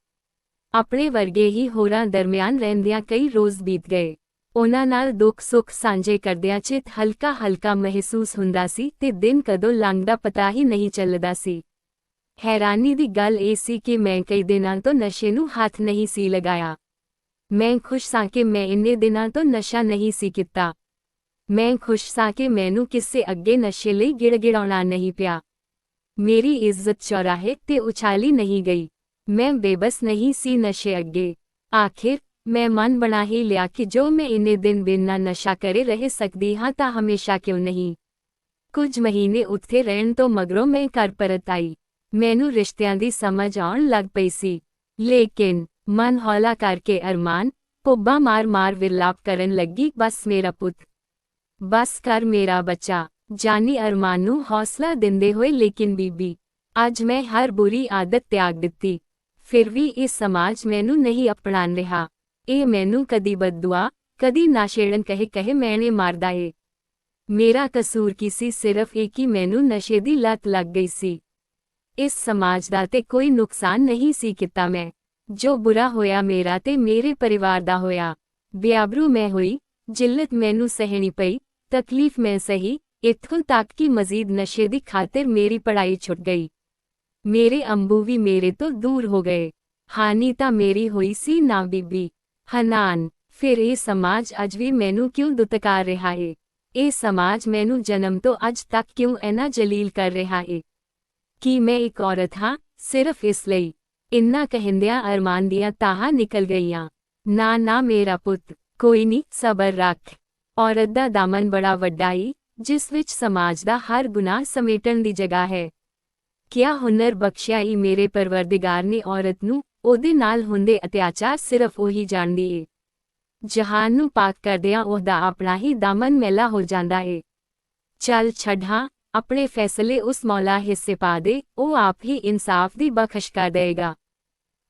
ਆਪਣੇ ਵਰਗੇ ਹੀ ਹੋਰਾਂ ਦਰਮਿਆਨ ਰਹਿੰਦਿਆਂ ਕਈ ਰੋਜ਼ ਬੀਤ ਗਏ। ਉਹਨਾਂ ਨਾਲ ਦੁੱਖ ਸੁੱਖ ਸਾਂਝੇ ਕਰਦਿਆਂ ਚਿੱਤ ਹਲਕਾ ਮਹਿਸੂਸ ਹੁੰਦਾ ਸੀ ਤੇ ਦਿਨ ਕਦੋਂ ਲੰਘਦਾ ਪਤਾ ਹੀ ਨਹੀਂ ਚੱਲਦਾ ਸੀ। ਹੈਰਾਨੀ ਦੀ ਗੱਲ ਇਹ ਸੀ ਕਿ ਮੈਂ ਕਈ ਦਿਨਾਂ ਤੋਂ ਨਸ਼ੇ ਨੂੰ ਹੱਥ ਨਹੀਂ ਸੀ ਲਗਾਇਆ। ਮੈਂ ਖੁਸ਼ ਸਾਂ ਕਿ ਮੈਂ ਇੰਨੇ ਦਿਨਾਂ ਤੋਂ ਨਸ਼ਾ ਨਹੀਂ ਸੀ ਕੀਤਾ। ਮੈਂ ਖੁਸ਼ ਸਾਂ ਕਿ ਮੈਨੂੰ ਕਿਸੇ ਅੱਗੇ ਨਸ਼ੇ ਲਈ ਗਿੜਗਿੜਾਉਣਾ ਨਹੀਂ ਪਿਆ। ਮੇਰੀ ਇੱਜ਼ਤ ਚੌਰਾਹੇ ਤੇ ਉਛਾਲੀ ਨਹੀਂ ਗਈ। ਮੈਂ ਬੇਬਸ ਨਹੀਂ ਸੀ ਨਸ਼ੇ ਅੱਗੇ। ਆਖਿਰ ਮੈਂ ਮਨ ਬਣਾ ਹੀ ਲਿਆ ਕਿ ਜੋ ਮੈਂ ਇੰਨੇ ਦਿਨ ਬਿਨਾਂ ਨਸ਼ਾ ਕਰੇ ਰਹਿ ਸਕਦੀ ਹਾਂ ਤਾਂ ਹਮੇਸ਼ਾ ਕਿਉਂ ਨਹੀਂ। ਕੁਝ ਮਹੀਨੇ ਉੱਥੇ ਰਹਿਣ ਤੋਂ ਮਗਰੋਂ ਮੈਂ ਘਰ ਪਰਤ ਆਈ। ਮੈਨੂੰ ਰਿਸ਼ਤਿਆਂ ਦੀ ਸਮਝ ਆਉਣ ਲੱਗ ਪਈ ਸੀ, ਲੇਕਿਨ ਮਨ ਹੌਲਾ ਕਰਕੇ ਅਰਮਾਨ ਪੁੱਬਾਂ ਮਾਰ ਵਿਰਲਾਪ ਕਰਨ ਲੱਗੀ, ਬਸ ਮੇਰਾ ਪੁੱਤ, ਬਸ ਕਰ ਮੇਰਾ ਬੱਚਾ। ਜਾਨੀ ਅਰਮਾਨ ਨੂੰ ਹੌਸਲਾ ਦਿੰਦੇ ਹੋਏ, ਲੇਕਿਨ ਬੀਬੀ, ਅੱਜ ਮੈਂ ਹਰ ਬੁਰੀ ਆਦਤ ਤਿਆਗ ਦਿੱਤੀ। ਫਿਰ ਵੀ ਇਹ ਸਮਾਜ ਮੈਨੂੰ ਨਹੀਂ ਅਪਣਾਨ ਰਿਹਾ। ਇਹ ਮੈਨੂੰ ਕਦੀ ਬਦਦੁਆ, ਕਦੀ ਨਾਸ਼ੇੜਨ ਕਹੇ ਮੈਨੇ ਮਾਰਦਾ ਏ। ਮੇਰਾ ਕਸੂਰ ਕੀ ਸੀ? ਸਿਰਫ ਇਹ ਕਿ ਮੈਨੂੰ ਨਸ਼ੇ ਦੀ ਲੱਤ ਲੱਗ ਗਈ ਸੀ। ਇਸ ਸਮਾਜ ਦਾ ਤੇ ਕੋਈ ਨੁਕਸਾਨ ਨਹੀਂ ਸੀ ਕੀਤਾ ਮੈਂ। ਜੋ ਬੁਰਾ ਹੋਇਆ ਮੇਰਾ ਤੇ ਮੇਰੇ ਪਰਿਵਾਰ ਦਾ ਹੋਇਆ। ਬੇਆਬਰੂ ਮੈਂ ਹੋਈ, ਜਿੱਲਤ ਮੈਨੂੰ ਸਹਿਣੀ ਪਈ, ਤਕਲੀਫ ਮੈਂ ਸਹੀ, ਇੱਥੋਂ ਤੱਕ ਕਿ ਮਜ਼ੀਦ ਨਸ਼ੇ ਦੀ ਖਾਤਰ ਮੇਰੀ ਪੜ੍ਹਾਈ ਛੁੱਟ ਗਈ। ਮੇਰੇ ਅੰਬੂ ਵੀ ਮੇਰੇ ਤੋਂ ਦੂਰ ਹੋ ਗਏ। ਹਾਨੀ ਤਾਂ ਮੇਰੀ ਹੋਈ ਸੀ ਨਾ ਬੀਬੀ ਹਨਾਨ। ਫਿਰ ਇਹ ਸਮਾਜ ਅੱਜ ਵੀ ਮੈਨੂੰ ਕਿਉਂ ਦੁਤਕਾਰ ਰਿਹਾ ਏ? ਇਹ ਸਮਾਜ ਮੈਨੂੰ ਜਨਮ ਤੋਂ ਅੱਜ ਤੱਕ ਕਿਉਂ ਇੰਨਾ ਜਲੀਲ ਕਰ ਰਿਹਾ ਏ? ਕੀ ਮੈਂ ਇੱਕ ਔਰਤ ਹਾਂ ਸਿਰਫ ਇਸ ਲਈ? ਇੰਨਾ ਕਹਿੰਦਿਆਂ ਅਰਮਾਨ ਦੀਆਂ ਤਾਹਾਂ ਨਿਕਲ ਗਈਆਂ। ਨਾ ਮੇਰਾ ਪੁੱਤ, ਕੋਈ ਨਹੀਂ, ਸਬਰ ਰੱਖ। ਔਰਤ ਦਾ ਦਾਮਨ ਬੜਾ ਵੱਡਾ ਏ, ਜਿਸ ਵਿੱਚ ਸਮਾਜ ਦਾ ਹਰ ਗੁਨਾਹ ਸਮੇਟਣ ਦੀ ਜਗ੍ਹਾ ਹੈ। ਕਿਆ ਹੁਨਰ ਬਖਸ਼ਿਆ ਈ ਮੇਰੇ ਪਰਵਰਦਿਗਾਰ ਨੇ ਔਰਤ ਨੂੰ। ਉਹਦੇ ਨਾਲ ਹੁੰਦੇ ਅਤਿਆਚਾਰ ਸਿਰਫ ਉਹੀ ਜਾਣਦੀ ਏ। ਜਹਾਨ ਨੂੰ ਪਾਕ ਕਰਦਿਆਂ ਉਹਦਾ ਆਪਣਾ ਹੀ ਦਾਮਨ ਮੈਲਾ ਹੋ ਜਾਂਦਾ ਏ। ਚੱਲ ਛੱਡ ਹਾਂ, ਆਪਣੇ ਫੈਸਲੇ ਉਸ ਮੌਲਾ ਹਿੱਸੇ ਪਾ ਦੇ, ਉਹ ਆਪ ਹੀ ਇਨਸਾਫ ਦੀ ਬਖਸ਼ ਕਰ ਦੇਗਾ।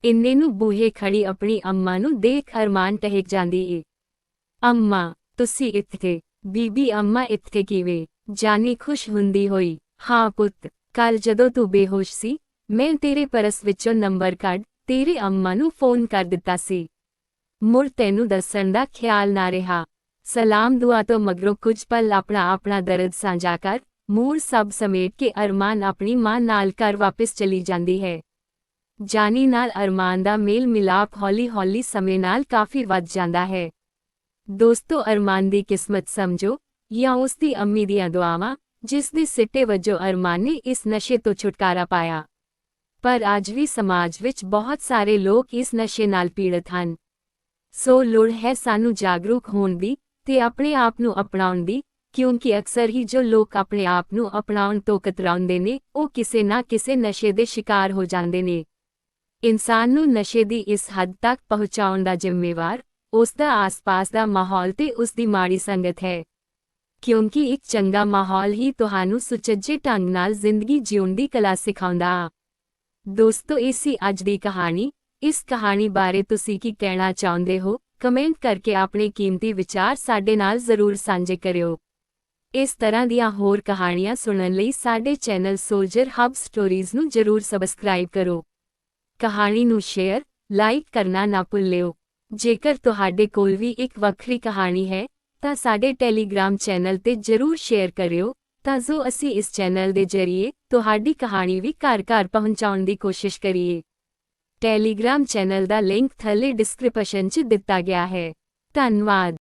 ਇੰਨੇ ਨੂੰ ਬੂਹੇ ਖੜੀ ਆਪਣੀ ਅੰਮਾ ਨੂੰ ਦੇਖ ਅਰਮਾਨ ਟਹਿਕ ਜਾਂਦੀ ਏ। ਅੰਮਾ, ਤੁਸੀਂ ਇੱਥੇ? ਬੀਬੀ ਅੰਮਾ ਇੱਥੇ ਕਿਵੇਂ? ਜਾਨੀ ਖੁਸ਼ ਹੁੰਦੀ ਹੋਈ ਹਾਂ ਪੁੱਤ, ਕੱਲ ਜਦੋਂ ਤੂੰ ਬੇਹੋਸ਼ ਸੀ, ਮੈਂ ਤੇਰੇ ਪਰਸ ਵਿੱਚੋਂ ਨੰਬਰ ਕੱਢ ਤੇਰੇ ਅੰਮਾ ਨੂੰ ਫੋਨ ਕਰ ਦਿੱਤਾ ਸੀ। ਮੁੜ ਤੈਨੂੰ ਦੱਸਣ ਦਾ ਖਿਆਲ ਨਾ ਰਿਹਾ। ਸਲਾਮ ਦੁਆ ਤੋਂ ਮਗਰੋਂ ਕੁਝ ਪਲ ਆਪਣਾ ਦਰਦ ਸਾਂਝਾ ਕਰ, ਮੂੜ ਸਭ ਸਮੇਟ ਕੇ ਅਰਮਾਨ ਆਪਣੀ ਮਾਂ ਨਾਲ ਘਰ ਵਾਪਿਸ ਚਲੀ ਜਾਂਦੀ ਹੈ। ਜਾਨੀ ਨਾਲ ਅਰਮਾਨ ਦਾ ਮੇਲ ਮਿਲਾਪ ਹੌਲੀ-ਹੌਲੀ ਸਮੇਂ ਨਾਲ ਕਾਫੀ ਵੱਧ ਜਾਂਦਾ ਹੈ। ਦੋਸਤੋ, ਅਰਮਾਨ ਦੀ ਕਿਸਮਤ ਸਮਝੋ ਜਾਂ ਉਸ ਦੀ ਅੰਮੀ ਦੀਆਂ ਦੁਆਵਾਂ, ਜਿਸ ਦੇ ਸਿੱਟੇ ਵਜੋਂ ਅਰਮਾਨ ਨੇ ਇਸ ਨਸ਼ੇ ਤੋਂ ਛੁਟਕਾਰਾ ਪਾਇਆ। ਪਰ ਅੱਜ ਵੀ ਸਮਾਜ ਵਿੱਚ ਬਹੁਤ ਸਾਰੇ ਲੋਕ ਇਸ ਨਸ਼ੇ ਨਾਲ ਪੀੜਤ ਹਨ। ਸੋ ਲੋੜ ਹੈ ਸਾਨੂੰ ਜਾਗਰੂਕ ਹੋਣ ਦੀ ਤੇ ਆਪਣੇ ਆਪ ਨੂੰ ਅਪਣਾਉਣ ਦੀ, ਕਿਉਂਕਿ ਅਕਸਰ ਹੀ ਜੋ ਲੋਕ ਆਪਣੇ ਆਪ ਨੂੰ ਅਪਣਾਉਣ ਤੋਂ ਕਤਰਾਉਂਦੇ ਨੇ, ਉਹ ਕਿਸੇ ਨਾ ਕਿਸੇ ਨਸ਼ੇ ਦੇ ਸ਼ਿਕਾਰ ਹੋ ਜਾਂਦੇ ਨੇ। ਇਨਸਾਨ ਨੂੰ ਨਸ਼ੇ ਦੀ ਇਸ ਹੱਦ ਤੱਕ ਪਹੁੰਚਾਉਣ ਦਾ ਜ਼ਿੰਮੇਵਾਰ ਉਸ ਦਾ ਆਸ-ਪਾਸ ਦਾ ਮਾਹੌਲ ਤੇ ਉਸ ਦੀ ਮਾੜੀ ਸੰਗਤ ਹੈ, ਕਿਉਂਕਿ ਇੱਕ ਚੰਗਾ ਮਾਹੌਲ ਹੀ ਤੁਹਾਨੂੰ ਸੁਚੱਜੇ ਢੰਗ ਨਾਲ ਜ਼ਿੰਦਗੀ ਜਿਉਣ ਦੀ ਕਲਾ ਸਿਖਾਉਂਦਾ ਹੈ। ਦੋਸਤੋ, ਇਹ ਸੀ ਅੱਜ ਦੀ ਕਹਾਣੀ। ਇਸ ਕਹਾਣੀ ਬਾਰੇ ਤੁਸੀਂ ਕੀ ਕਹਿਣਾ ਚਾਹੁੰਦੇ ਹੋ? ਕਮੈਂਟ ਕਰਕੇ ਆਪਣੇ ਕੀਮਤੀ ਵਿਚਾਰ ਸਾਡੇ ਨਾਲ ਜ਼ਰੂਰ ਸਾਂਝੇ ਕਰਿਓ। ਇਸ ਤਰ੍ਹਾਂ ਦੀਆਂ ਹੋਰ ਕਹਾਣੀਆਂ ਸੁਣਨ ਲਈ ਸਾਡੇ ਚੈਨਲ ਸੋਲਜਰ ਹਬ ਸਟੋਰੀਜ਼ ਨੂੰ ਜ਼ਰੂਰ ਸਬਸਕ੍ਰਾਈਬ ਕਰੋ। ਕਹਾਣੀ ਨੂੰ ਸ਼ੇਅਰ, ਲਾਈਕ ਕਰਨਾ ਨਾ ਭੁੱਲਿਓ। ਜੇਕਰ ਤੁਹਾਡੇ ਕੋਲ ਵੀ ਇੱਕ ਵੱਖਰੀ ਕਹਾਣੀ ਹੈ ਤਾਂ ਸਾਡੇ ਟੈਲੀਗ੍ਰਾਮ ਚੈਨਲ ਤੇ ਜ਼ਰੂਰ ਸ਼ੇਅਰ ਕਰਿਓ, ਤਾਂ ਜੋ ਅਸੀਂ ਇਸ ਚੈਨਲ ਦੇ ਜ਼ਰੀਏ ਤੁਹਾਡੀ ਕਹਾਣੀ ਵੀ ਘਰ-ਘਰ ਪਹੁੰਚਾਉਣ ਦੀ ਕੋਸ਼ਿਸ਼ ਕਰੀਏ। ਟੈਲੀਗ੍ਰਾਮ ਚੈਨਲ ਦਾ ਲਿੰਕ ਥੱਲੇ ਡਿਸਕ੍ਰਿਪਸ਼ਨ 'ਚ ਦਿੱਤਾ ਗਿਆ ਹੈ। ਧੰਨਵਾਦ।